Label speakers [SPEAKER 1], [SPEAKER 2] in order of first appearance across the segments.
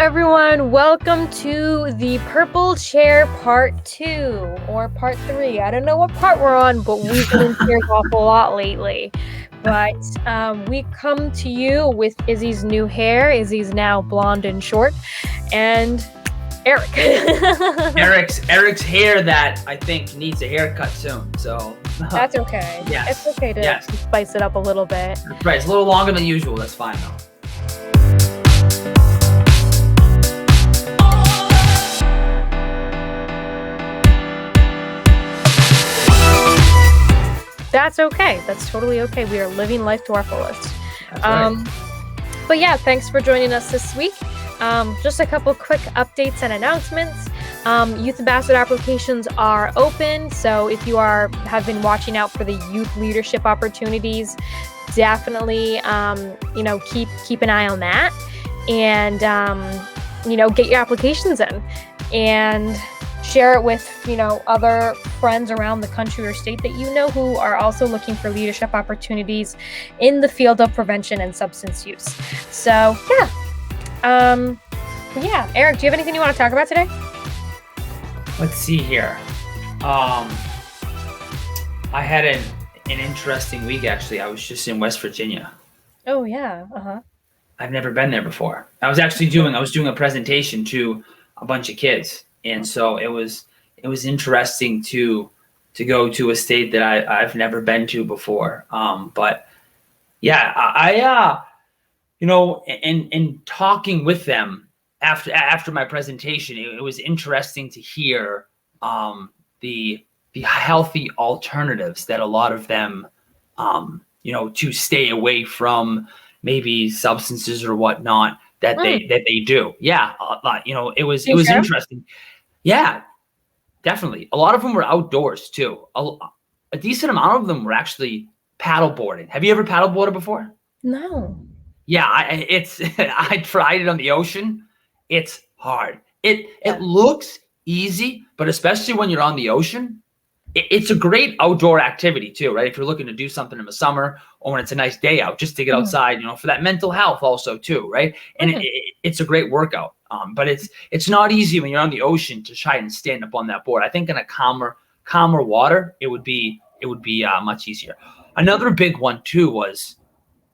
[SPEAKER 1] everyone. Welcome to the Purple Chair Part 2 or Part 3. I don't know what part we're on, but we've been in chairs awful lot lately. But we come to you with Izzy's new hair. Izzy's now blonde and short. And Eric.
[SPEAKER 2] Eric's hair that I think needs a haircut soon. So
[SPEAKER 1] that's okay.
[SPEAKER 2] Yes.
[SPEAKER 1] It's okay to spice it up a little bit.
[SPEAKER 2] Right. It's a little longer than usual. That's fine though.
[SPEAKER 1] That's okay. That's totally okay. We are living life to our fullest.
[SPEAKER 2] That's right.
[SPEAKER 1] But yeah, thanks for joining us this week. Just a couple quick updates and announcements. Youth Ambassador applications are open, so if you have been watching out for the youth leadership opportunities, definitely keep an eye on that, and get your applications in and share it with other friends around the country or state that you know who are also looking for leadership opportunities in the field of prevention and substance use. So Eric, do you have anything you want to talk about today?
[SPEAKER 2] Let's see here. I had an interesting week actually. I was just in West Virginia.
[SPEAKER 1] Oh yeah.
[SPEAKER 2] I've never been there before. I was doing a presentation to a bunch of kids, and so it was interesting to go to a state that I've never been to before. But yeah, I in talking with them after my presentation, it was interesting to hear the healthy alternatives that a lot of them to stay away from maybe substances or whatnot that they do. Yeah, it was interesting. Yeah, definitely. A lot of them were outdoors too. A decent amount of them were actually paddleboarding. Have you ever paddleboarded before?
[SPEAKER 1] No.
[SPEAKER 2] Yeah, I tried it on the ocean. It's hard. It looks easy, but especially when you're on the ocean, it's a great outdoor activity too, right? If you're looking to do something in the summer or when it's a nice day out, just to get outside, for that mental health also too, right? And it's a great workout. But it's not easy when you're on the ocean to try and stand up on that board. I think in a calmer water, it would be much easier. Another big one too was,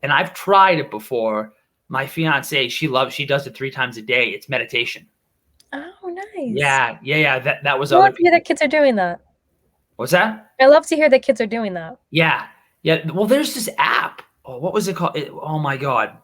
[SPEAKER 2] and I've tried it before. My fiance, she does it 3 times a day. It's meditation.
[SPEAKER 1] Oh, nice.
[SPEAKER 2] Yeah. That was.
[SPEAKER 1] I love to hear that kids are doing that.
[SPEAKER 2] What's that?
[SPEAKER 1] I love to hear that kids are doing that.
[SPEAKER 2] Yeah. Well, there's this app. Oh, what was it called? Oh my God.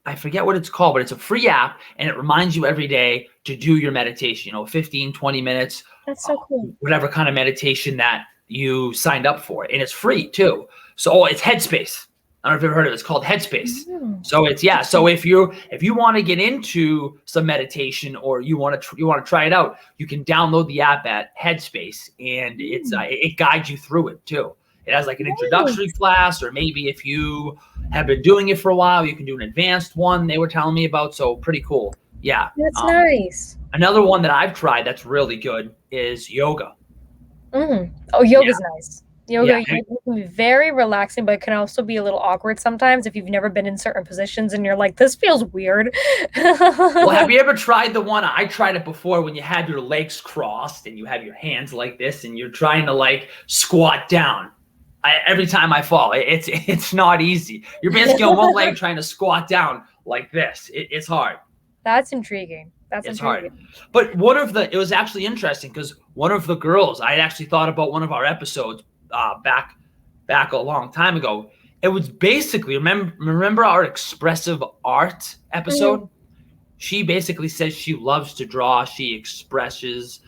[SPEAKER 2] I forget what it's called, but it's a free app and it reminds you every day to do your meditation, 15, 20 minutes.
[SPEAKER 1] That's so cool.
[SPEAKER 2] Whatever kind of meditation that you signed up for. And it's free too. So it's Headspace. I don't know if you've ever heard of it. It's called Headspace. Mm. So so if you want to get into some meditation or you want to try it out, you can download the app at Headspace and it guides you through it too. It has like an introductory class, or maybe if you have been doing it for a while, you can do an advanced one they were telling me about. So pretty cool. Yeah.
[SPEAKER 1] That's nice.
[SPEAKER 2] Another one that I've tried that's really good is yoga.
[SPEAKER 1] Oh, yoga's nice. Yoga can be very relaxing, but it can also be a little awkward sometimes if you've never been in certain positions and you're like, this feels weird.
[SPEAKER 2] Well, have you ever tried the one? I tried it before when you have your legs crossed and you have your hands like this and you're trying to like squat down. Every time I fall, it's not easy. You're basically on one leg trying to squat down like this. It's hard.
[SPEAKER 1] That's intriguing.
[SPEAKER 2] Hard. But it was actually interesting because one of the girls, I had actually thought about one of our episodes back a long time ago. It was basically, remember our expressive art episode? Mm-hmm. She basically says she loves to draw. She expresses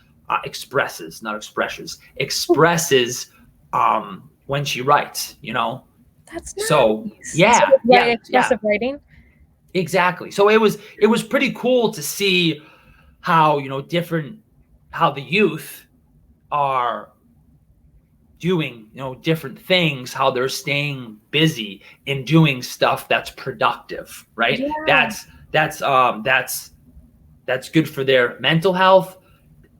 [SPEAKER 2] when she writes,
[SPEAKER 1] That's nice.
[SPEAKER 2] So
[SPEAKER 1] expressive writing.
[SPEAKER 2] Exactly. So it was pretty cool to see how how the youth are doing different things, how they're staying busy and doing stuff that's productive, right? Yeah. That's good for their mental health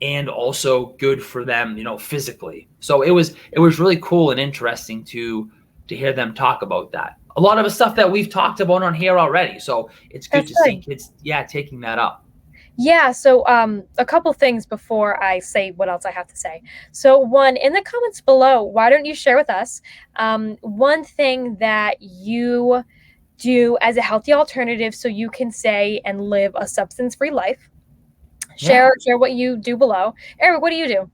[SPEAKER 2] and also good for them, physically. So it was really cool and interesting to hear them talk about that. a lot of the stuff that we've talked about on here already. So it's good
[SPEAKER 1] That's
[SPEAKER 2] to see
[SPEAKER 1] good.
[SPEAKER 2] kids, taking that up.
[SPEAKER 1] Yeah, so a couple things before I say what else I have to say. So one, in the comments below, why don't you share with us one thing that you do as a healthy alternative so you can say and live a substance-free life.
[SPEAKER 2] Yeah.
[SPEAKER 1] Share what you do below. Eric, what do you do?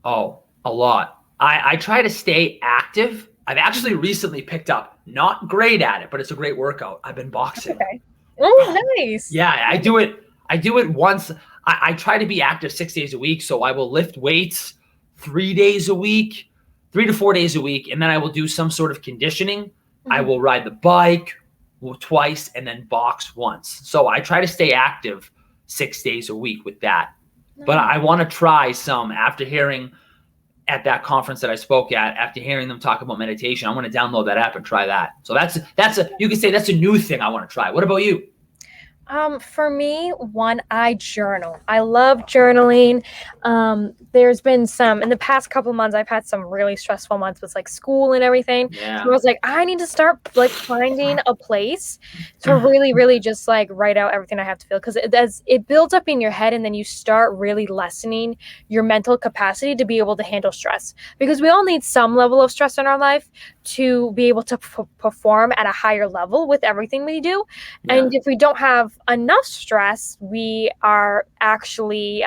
[SPEAKER 2] Oh, a lot. I try to stay active. I've actually recently picked up, not great at it, but it's a great workout. I've been boxing.
[SPEAKER 1] Okay. Oh, nice.
[SPEAKER 2] Yeah, I do it. I do it once. I try to be active 6 days a week. So I will lift weights 3 days a week, 3 to 4 days a week. And then I will do some sort of conditioning. I will ride the bike twice and then box once. So I try to stay active 6 days a week with that. But I want to try some after hearing at that conference that I spoke at, after hearing them talk about meditation. I want to download that app and try that. So you can say that's a new thing I want to try. What about you?
[SPEAKER 1] For me, one, I journal. I love journaling. There's been some in the past couple of months, I've had some really stressful months with like school and everything.
[SPEAKER 2] Yeah.
[SPEAKER 1] So I was like, I need to start like finding a place to really, really just like write out everything I have to feel, because it builds up in your head, and then you start really lessening your mental capacity to be able to handle stress, because we all need some level of stress in our life to be able to perform at a higher level with everything we do.
[SPEAKER 2] Yeah.
[SPEAKER 1] And if we don't have enough stress, we are actually,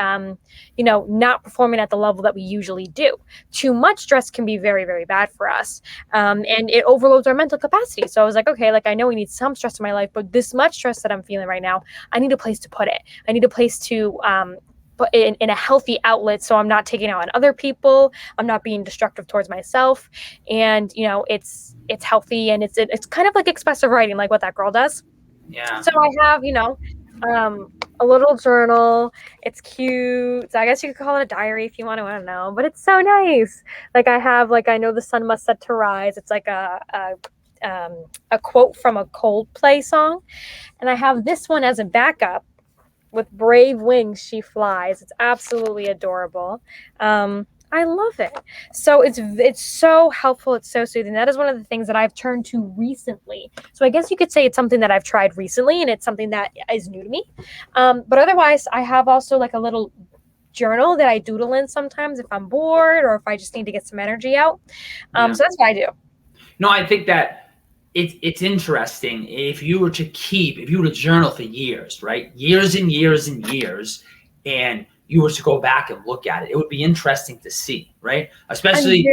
[SPEAKER 1] not performing at the level that we usually do. Too much stress can be very, very bad for us. And it overloads our mental capacity. So I was like, okay, like I know we need some stress in my life, but this much stress that I'm feeling right now, I need a place to put it. I need a place to, but in a healthy outlet, so I'm not taking out on other people, I'm not being destructive towards myself, and it's healthy, and it's kind of like expressive writing, like what that girl does.
[SPEAKER 2] Yeah.
[SPEAKER 1] So I have a little journal. It's cute. So I guess you could call it a diary if you want to. I don't know, but it's so nice. Like I have I know the sun must set to rise. It's like a quote from a Coldplay song, and I have this one as a backup. With brave wings she flies. It's absolutely adorable. I love it. So it's so helpful. It's so soothing. That is one of the things that I've turned to recently. So I guess you could say it's something that I've tried recently, and it's something that is new to me. But otherwise, I have also like a little journal that I doodle in sometimes if I'm bored or if I just need to get some energy out. So that's what I do.
[SPEAKER 2] No, I think that it's interesting if you were to journal for years, right? Years and years and years, and you were to go back and look at it, it would be interesting to see, right? Especially,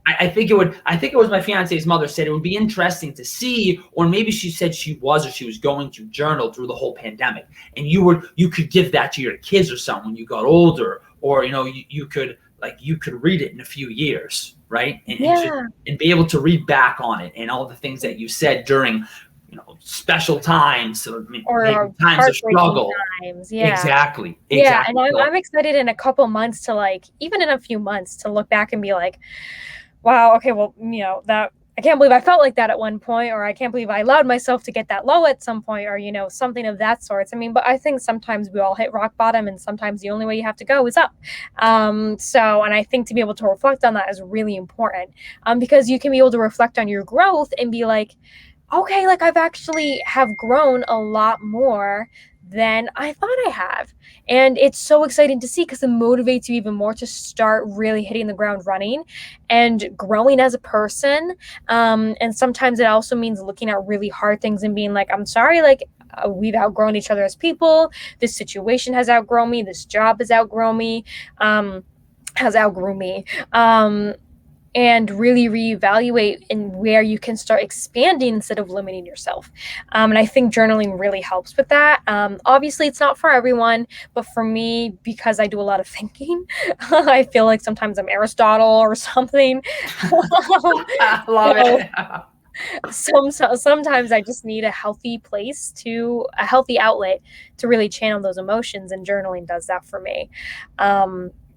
[SPEAKER 2] I think it was my fiance's mother said it would be interesting to see, or maybe she said she was going to journal through the whole pandemic, and you could give that to your kids or something when you got older, or you could read it in a few years, right? And be able to read back on it and all the things that you said during, special times or times of struggle.
[SPEAKER 1] Times. Yeah.
[SPEAKER 2] Exactly.
[SPEAKER 1] Yeah, and I'm excited in a couple months to even in a few months to look back and be like, wow, okay, well, that I can't believe I felt like that at one point, or I can't believe I allowed myself to get that low at some point, or, something of that sort. I mean, but I think sometimes we all hit rock bottom, and sometimes the only way you have to go is up. And I think to be able to reflect on that is really important, because you can be able to reflect on your growth and be like, okay, like I've actually have grown a lot more than I thought I have. And it's so exciting to see, because it motivates you even more to start really hitting the ground running and growing as a person. And sometimes it also means looking at really hard things and being like, I'm sorry, we've outgrown each other as people. This situation has outgrown me. This job has outgrown me. And really reevaluate in where you can start expanding instead of limiting yourself. And I think journaling really helps with that. Obviously, it's not for everyone, but for me, because I do a lot of thinking, I feel like sometimes I'm Aristotle or something.
[SPEAKER 2] I love it.
[SPEAKER 1] Sometimes I just need a healthy a healthy outlet to really channel those emotions, and journaling does that for me.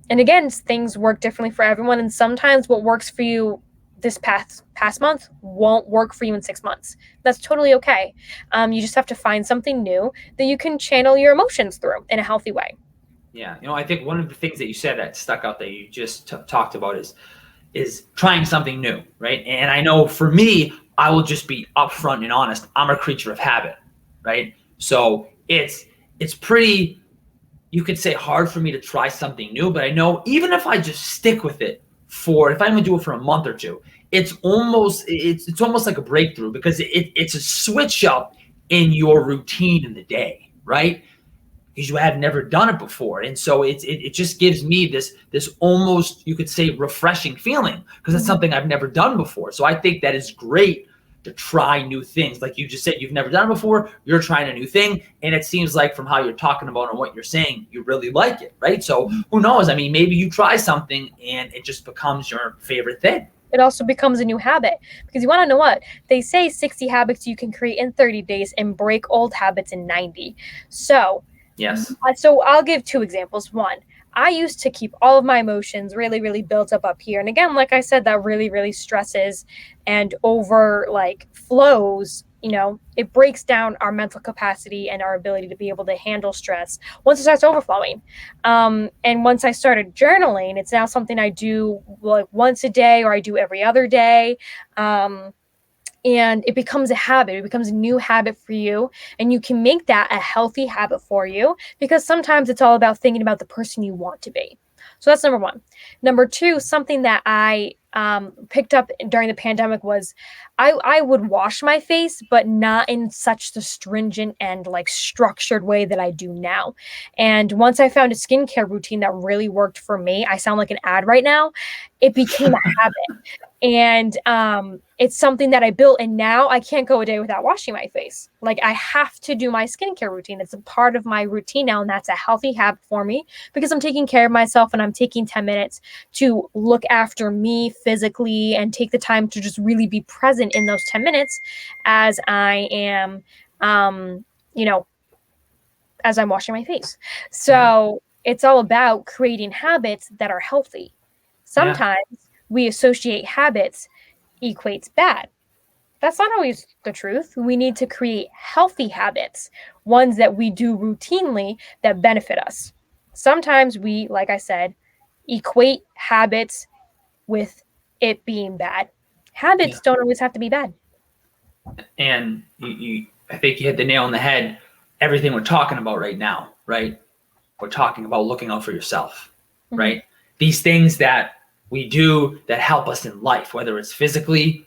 [SPEAKER 1] And again, things work differently for everyone. And sometimes what works for you this past month won't work for you in 6 months. That's totally okay. You just have to find something new that you can channel your emotions through in a healthy way.
[SPEAKER 2] Yeah. I think one of the things that you said that stuck out that you just talked about is trying something new, right? And I know for me, I will just be upfront and honest. I'm a creature of habit, right? So it's pretty, you could say, hard for me to try something new, but I know even if I just stick with it if I'm gonna do it for a month or two, it's almost like a breakthrough, because it's a switch up in your routine in the day, right? Because you have never done it before. And so it just gives me this almost, you could say, refreshing feeling, because it's something I've never done before. So I think that is great to try new things. Like you just said, you've never done it before, you're trying a new thing, and it seems like from how you're talking about and what you're saying, you really like it, right? So who knows? I mean, maybe you try something and it just becomes your favorite thing.
[SPEAKER 1] It also becomes a new habit, because you want to know what they say: 60 habits you can create in 30 days and break old habits in 90. So
[SPEAKER 2] yes.
[SPEAKER 1] So I'll give two examples. One, I used to keep all of my emotions really, really built up here. And again, like I said, that really, really stresses and over flows. It breaks down our mental capacity and our ability to be able to handle stress once it starts overflowing. And once I started journaling, it's now something I do once a day, or I do every other day. And it becomes a habit. It becomes a new habit for you. And you can make that a healthy habit for you, because sometimes it's all about thinking about the person you want to be. So that's number one. Number two, something that I picked up during the pandemic was I would wash my face, but not in such the stringent and structured way that I do now. And once I found a skincare routine that really worked for me, I sound like an ad right now, it became a habit. And it's something that I built, and now I can't go a day without washing my face. I have to do my skincare routine. It's a part of my routine now, and that's a healthy habit for me, because I'm taking care of myself and I'm taking 10 minutes to look after me physically and take the time to just really be present in those 10 minutes as I am, as I'm washing my face. So it's all about creating habits that are healthy. Sometimes we associate habits equates bad. That's not always the truth. We need to create healthy habits, ones that we do routinely that benefit us. Sometimes we, like I said, equate habits with it being bad. Habits don't always have to be bad.
[SPEAKER 2] And I think you hit the nail on the head. Everything we're talking about right now, right? We're talking about looking out for yourself, right? These things that we do that help us in life, whether it's physically,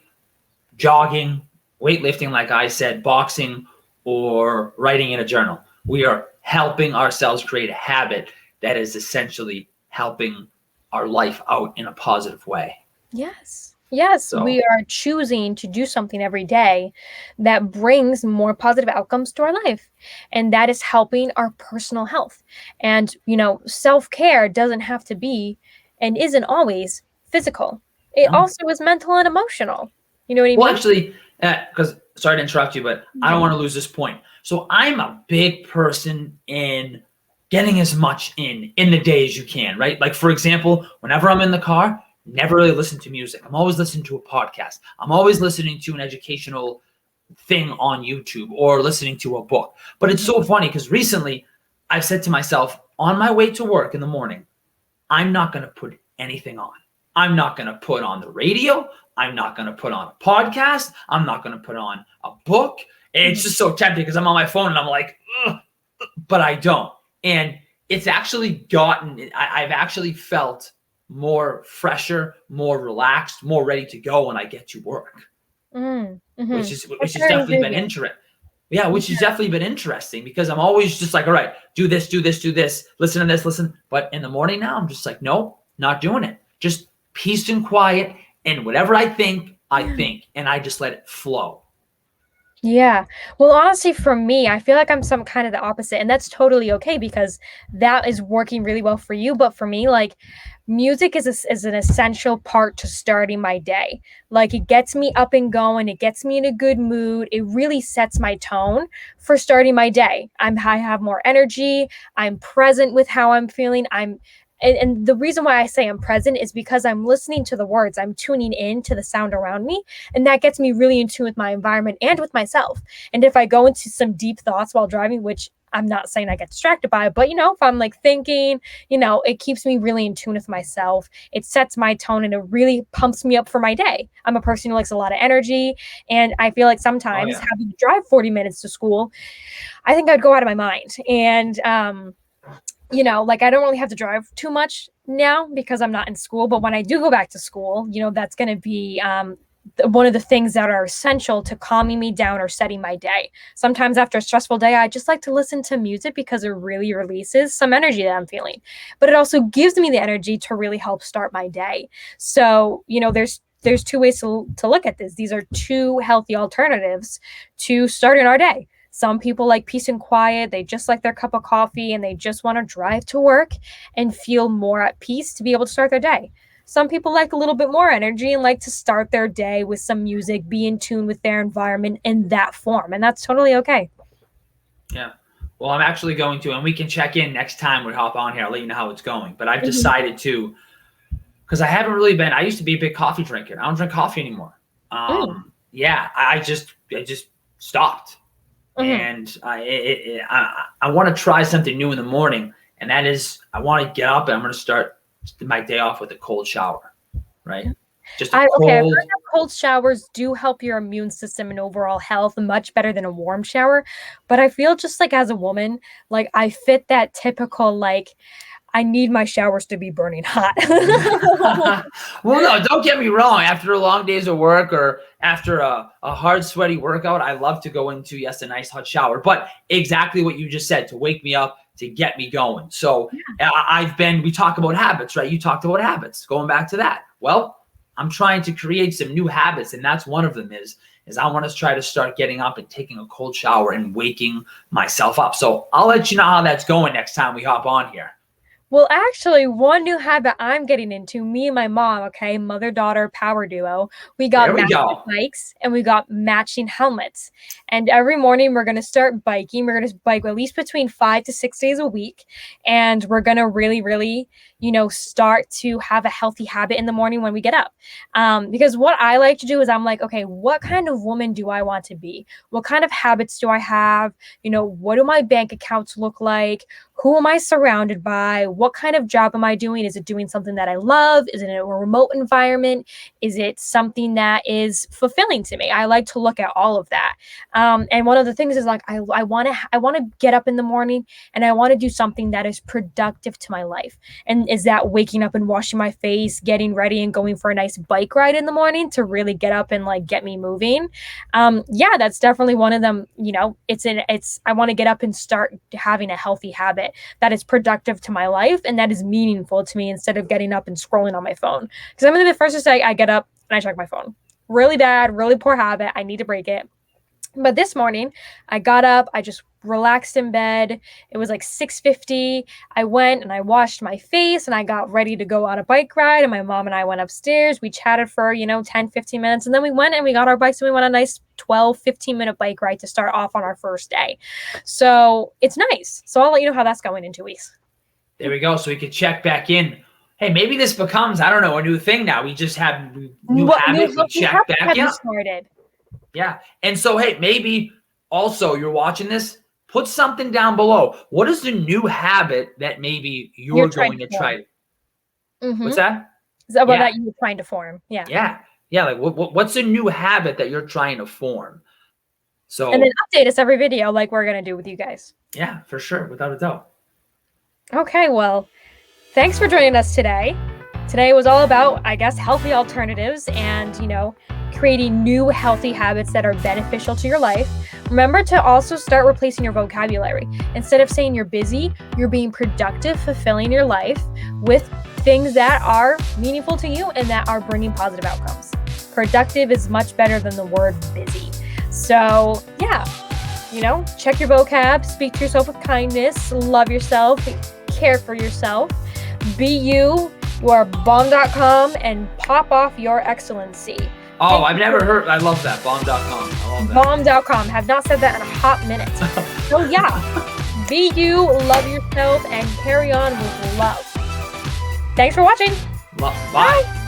[SPEAKER 2] jogging, weightlifting, like I said, boxing, or writing in a journal. We are helping ourselves create a habit that is essentially helping our life out in a positive way.
[SPEAKER 1] Yes. So we are choosing to do something every day that brings more positive outcomes to our life. And that is helping our personal health. And, self-care doesn't have to be and isn't always physical. It also is mental and emotional. You know what I mean?
[SPEAKER 2] Well, actually, because sorry to interrupt you, but I don't want to lose this point. So I'm a big person in getting as much in the day as you can, right? Like, for example, whenever I'm in the car, never really listen to music. I'm always listening to a podcast. I'm always listening to an educational thing on YouTube or listening to a book. But it's so funny because recently I've said to myself, on my way to work in the morning, I'm not going to put anything on. I'm not going to put on the radio. I'm not going to put on a podcast. I'm not going to put on a book. And it's just so tempting because I'm on my phone and I'm like, ugh, but I don't. And it's actually I've actually felt more fresher, more relaxed, more ready to go when I get to work, which has definitely been interesting. Yeah, which has definitely been interesting because I'm always just like, all right, do this, listen to this, listen. But in the morning now, I'm just like, no, not doing it. Just peace and quiet, and whatever I think, and I just let it flow.
[SPEAKER 1] Yeah. Well, honestly, for me, I feel like I'm some kind of the opposite, and that's totally okay because that is working really well for you. But for me, music is an essential part to starting my day. It gets me up and going. It gets me in a good mood. It really sets my tone for starting my day. I have more energy. I'm present with how I'm feeling. And the reason why I say I'm present is because I'm listening to the words. I'm tuning in to the sound around me. And that gets me really in tune with my environment and with myself. And if I go into some deep thoughts while driving, which I'm not saying I get distracted by it, but if I'm like thinking, it keeps me really in tune with myself. It sets my tone and it really pumps me up for my day. I'm a person who likes a lot of energy. And I feel like sometimes having to drive 40 minutes to school, I think I'd go out of my mind. And, like I don't really have to drive too much now because I'm not in school. But when I do go back to school, that's going to be one of the things that are essential to calming me down or setting my day. Sometimes after a stressful day, I just like to listen to music because it really releases some energy that I'm feeling. But it also gives me the energy to really help start my day. So, there's two ways to look at this. These are two healthy alternatives to starting our day. Some people like peace and quiet. They just like their cup of coffee and they just want to drive to work and feel more at peace to be able to start their day. Some people like a little bit more energy and like to start their day with some music, be in tune with their environment in that form. And that's totally okay.
[SPEAKER 2] Yeah. Well, I'm actually going to, and we can check in next time we hop on here. I'll let you know how it's going. But I've decided to, because I haven't really been, I used to be a big coffee drinker. I don't drink coffee anymore. Yeah, I just stopped. And I want to try something new in the morning. And that is, I want to get up and I'm going to start my day off with a cold shower, right? Just
[SPEAKER 1] I've heard that cold showers do help your immune system and overall health much better than a warm shower. But I feel just like as a woman, like I fit that typical, like I need my showers to be burning hot.
[SPEAKER 2] Well, no, don't get me wrong. After a long days of work or after a hard, sweaty workout, I love to go into, a nice hot shower. But exactly what you just said, to wake me up, to get me going. So we talk about habits, right? You talked about habits, going back to that. Well, I'm trying to create some new habits. And that's one of them is I want to try to start getting up and taking a cold shower and waking myself up. So I'll let you know how that's going next time we hop on here.
[SPEAKER 1] Well, actually, one new habit I'm getting into, me and my mom, mother-daughter power duo, we got matching bikes and we got matching helmets. And every morning we're going to start biking. We're going to bike at least between 5 to 6 days a week. And we're going to really, really, start to have a healthy habit in the morning when we get up. Because what I like to do is I'm like, okay, what kind of woman do I want to be? What kind of habits do I have? What do my bank accounts look like? Who am I surrounded by? What kind of job am I doing? Is it doing something that I love? Is it in a remote environment? Is it something that is fulfilling to me? I like to look at all of that. And one of the things is like, I want to get up in the morning and I want to do something that is productive to my life. And is that waking up and washing my face, getting ready and going for a nice bike ride in the morning to really get up and like get me moving? Yeah, that's definitely one of them. I want to get up and start having a healthy habit that is productive to my life and that is meaningful to me instead of getting up and scrolling on my phone. Because I'm going to be the first to say I get up and I check my phone. Really bad, really poor habit. I need to break it. But this morning I got up, I just relaxed in bed. It was like 6:50. I went and I washed my face and I got ready to go on a bike ride. And my mom and I went upstairs. We chatted for, 10, 15 minutes. And then we went and we got our bikes and we went on a nice 12, 15-minute bike ride to start off on our first day. So it's nice. So I'll let you know how that's going in 2 weeks.
[SPEAKER 2] There we go. So we could check back in. Hey, maybe this becomes, I don't know, a new thing now. We just have new habits. We check back in.
[SPEAKER 1] Started.
[SPEAKER 2] Yeah. And so, hey, maybe also you're watching this, put something down below. What is the new habit that maybe you're going to try? What's that?
[SPEAKER 1] Is that what that you're trying to form? Yeah.
[SPEAKER 2] Yeah. Yeah. Like what's a new habit that you're trying to form? So,
[SPEAKER 1] and then update us every video like we're going to do with you guys.
[SPEAKER 2] Yeah, for sure. Without a doubt.
[SPEAKER 1] Okay. Well, thanks for joining us today. Today was all about, I guess, healthy alternatives and, creating new healthy habits that are beneficial to your life. Remember to also start replacing your vocabulary. Instead of saying you're busy, you're being productive, fulfilling your life with things that are meaningful to you and that are bringing positive outcomes. Productive is much better than the word busy. So yeah, check your vocab, speak to yourself with kindness, love yourself, care for yourself, be you. You are bomb.com and pop off your excellency.
[SPEAKER 2] Oh, I've never heard. I love that. Bomb.com. I love that.
[SPEAKER 1] Bomb.com. Have not said that in a hot minute. So yeah, be you, love yourself, and carry on with love. Thanks for watching.
[SPEAKER 2] Bye.